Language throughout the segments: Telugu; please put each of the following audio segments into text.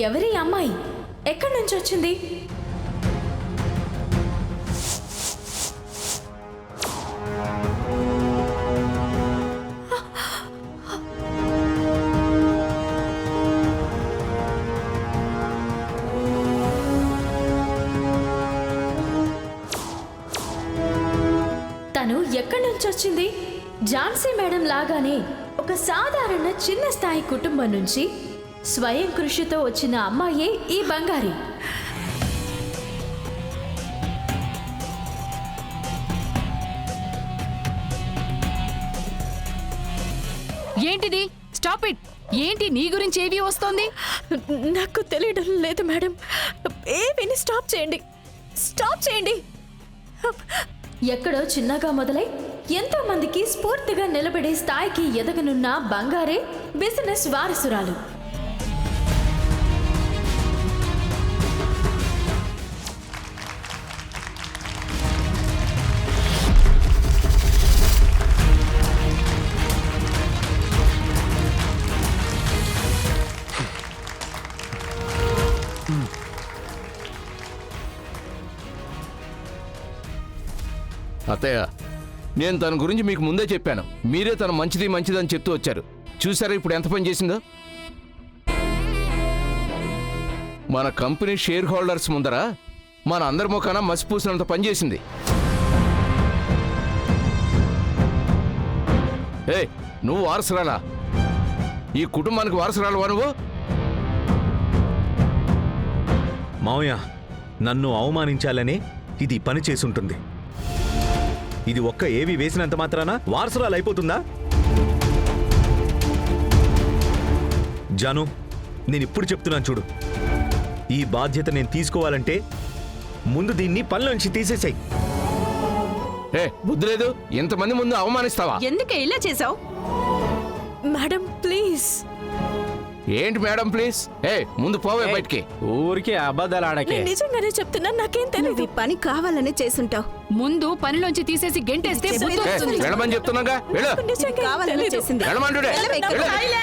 ఎవరి అమ్మాయి? ఎక్కడి నుంచి వచ్చింది? తను ఎక్కడి నుంచి వచ్చింది? ఝాన్సీ మేడం లాగానే ఒక సాధారణ చిన్న స్థాయి కుటుంబం నుంచి స్వయం కృషితో వచ్చిన అమ్మాయే ఈ బంగారి. ఏంటిది? Stop it! ఏంటి నీ గురించి ఏవి వస్తోంది? నాకు తెలియడం లేదు మేడం. ఏవిని స్టాప్ చేయండి, స్టాప్ చేయండి. ఎక్కడో చిన్నగా మొదలై ఎంతో మందికి స్ఫూర్తిగా నిలబడే స్థాయికి ఎదగనున్న బంగారే బిజినెస్ వారసురాలు. అత్తయ్య, నేను తన గురించి మీకు ముందే చెప్పాను. మీరే తన మంచిదని చెప్తూ వచ్చారు. చూసారా ఇప్పుడు ఎంత పని చేసిందో? మన కంపెనీ షేర్ హోల్డర్స్ ముందర మన అందరి ముఖాన మసిపూసినంత పని చేసింది. ఏ, నువ్వు వారసురాలా? ఈ కుటుంబానికి వారసురాలువా నువ్వు? మావయ్య, నన్ను అవమానించాలని ఇది పని చేసుంటుంది. ఇది ఒక్క ఏవి వేసినంత మాత్రాన వారసురాలు అయిపోతుందా? జాను, నేను ఇప్పుడు చెప్తున్నాను చూడు. ఈ బాధ్యత నేను తీసుకోవాలంటే ముందు దీన్ని పనిలోంచి తీసేసాయి. ఏ, బుద్ధి లేదు? ఇంతమంది ముందు అవమానిస్తావా? ఎందుకే ఇలా చేసావు? Madam please. ఏంటి మేడం ప్లీజ్? ఏ, ముందు పోవే బయటికి. ఊరికే అబద్ధాలు ఆడకే. నిజంగానే చెప్తున్నా, నాకేం తెలియదు. పని కావాలని చేసుంటావు. ముందు పనిలోంచి తీసేసి గెంటేస్తే బుద్ధి ఏ, వస్తుంది. వెళ్ళమని చెప్తున్నాగా. వెళ్ళు. నిజంగా కావాలని తెలీదు. చేసింది. వెళ్ళమంటుడే. వెళ్ళు.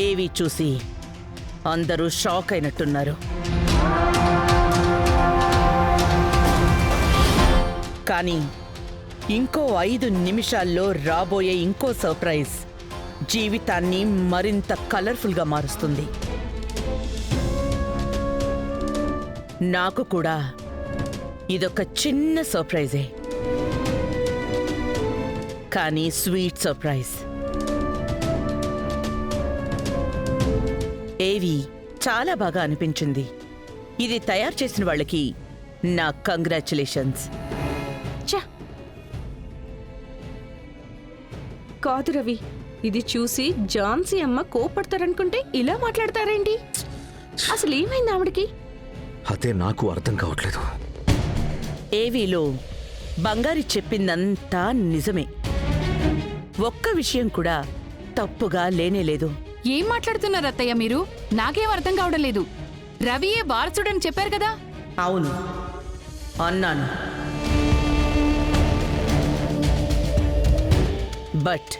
ఏవి చూసి అందరూ షాక్ అయినట్టున్నారు. కానీ ఇంకో 5 నిమిషాల్లో రాబోయే ఇంకో సర్ప్రైజ్ జీవితాన్ని మరింత కలర్ఫుల్గా మారుస్తుంది. నాకు కూడా ఇదొక చిన్న సర్ప్రైజే, కానీ స్వీట్ సర్ప్రైజ్. ఏవి చాలా బాగా అనిపించింది. ఇది తయారు చేసిన వాళ్ళకి నా కంగ్రాచులేషన్స్. కాదు రవి, ఇది చూసి ఝాన్సీ అమ్మ కోపడతారనుకుంటే ఇలా మాట్లాడతారేంటి? అసలు ఏమైంది ఆవిడకి? అదే నాకు అర్థం కావట్లేదు. ఏవీలో బంగారి చెప్పిందంతా నిజమే. ఒక్క విషయం కూడా తప్పుగా లేనేలేదు. ఏం మాట్లాడుతున్నారు అత్తయ్య మీరు? నాకేం అర్థం కావడం లేదు. రవియే వారసుడని చెప్పారు కదా? అవును అన్నాను, బట్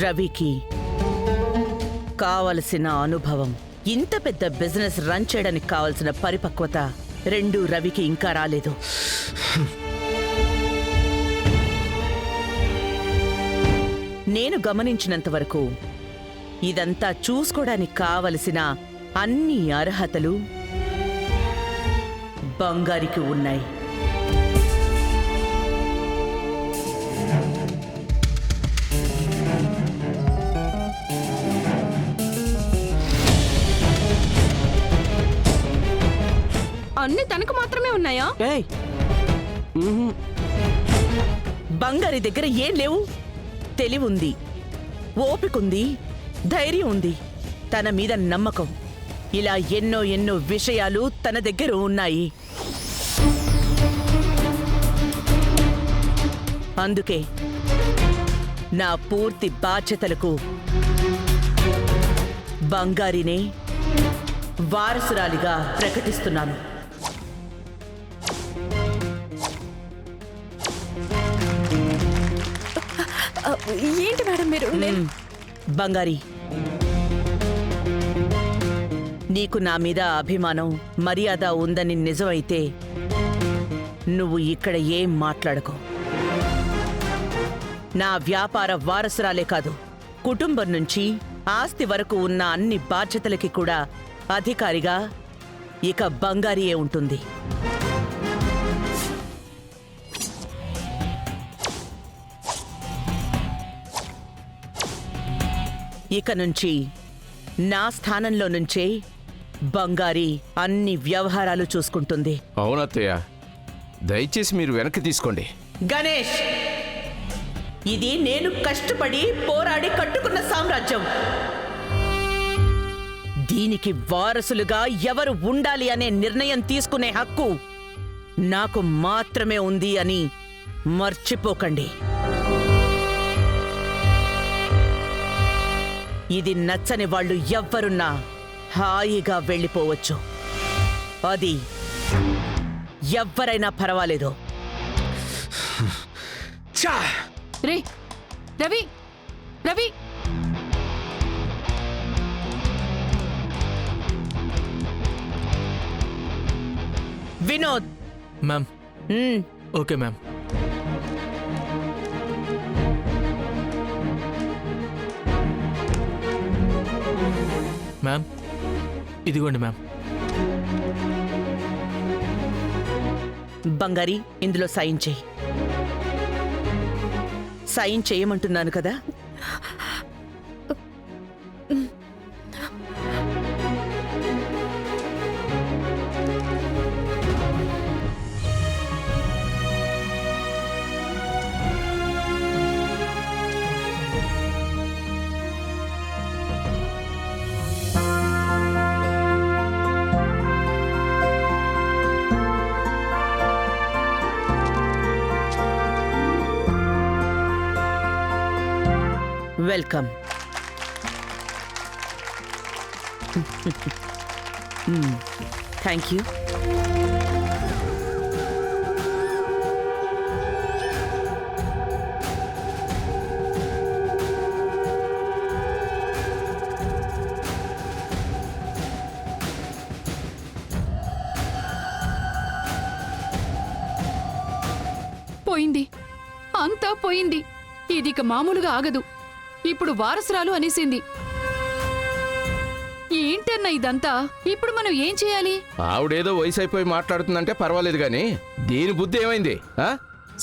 రవికి కావలసిన అనుభవం, ఇంత పెద్ద బిజినెస్ రన్ చేయడానికి కావలసిన పరిపక్వత రెండూ రవికి ఇంకా రాలేదు. నేను గమనించినంత వరకు ఇదంతా చూసుకోవడానికి కావలసిన అన్ని అర్హతలు బంగారికి ఉన్నాయి. అన్ని తనకు మాత్రమే ఉన్నాయా? బంగారి దగ్గర ఏం లేవు. తెలివుంది, ఓపికంది, ధైర్యం ఉంది, తన మీద నమ్మకం, ఇలా ఎన్నో ఎన్నో విషయాలు తన దగ్గర ఉన్నాయి. అందుకే నా పూర్తి బాధ్యతలకు బంగారినే వారసురాలిగా ప్రకటిస్తున్నాను. ఏంటి మేడం మీరు బంగారి, నీకు నా మీద అభిమానం మర్యాద ఉందని నిజమైతే నువ్వు ఇక్కడ ఏం మాట్లాడకు. నా వ్యాపార వారసురాలే కాదు, కుటుంబం నుంచి ఆస్తి వరకు ఉన్న అన్ని బాధ్యతలకి కూడా అధికారిగా ఇక బంగారియే ఉంటుంది. ఇక నుంచి నా స్థానంలో నుంచే బంగారి అన్ని వ్యవహారాలు చూసుకుంటుంది. అవునత్తయ్య, దయచేసి మీరు వెనక్కి తీసుకోండి. గణేష్, ఇది నేను కష్టపడి పోరాడి కట్టుకున్న సామ్రాజ్యం. దీనికి వారసులుగా ఎవరు ఉండాలి అనే నిర్ణయం తీసుకునే హక్కు నాకు మాత్రమే ఉంది అని మర్చిపోకండి. ఇది నచ్చని వాళ్ళు ఎవ్వరున్నా హాయిగా వెళ్ళిపోవచ్చు. అది ఎవ్వరైనా పర్వాలేదు. రే Ravi, Ravi, Vinod, ma'am. Okay ma'am. Ma'am, ఇదిగోండి మ్యామ్. బంగారి, ఇందులో సైన్ చేయి. సైన్ చేయమంటున్నాను కదా. వెల్కమ్. Thank you. పోయింది, అంతా పోయింది. ఇదిక మామూలుగా ఆగదు. ఇప్పుడు వారసురాలు అనేసింది. ఏంటన్నా ఇదంతా? ఇప్పుడు మనం ఏం చేయాలి? ఆవిడేదో వయసు అయిపోయి మాట్లాడుతుందంటే పర్వాలేదు కానీ దీని బుద్ధి ఏమైంది?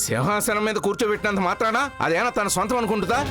సింహాసనం మీద కూర్చోబెట్టినంత మాత్రానా అదేనా తన సొంతం అనుకుంటుందా?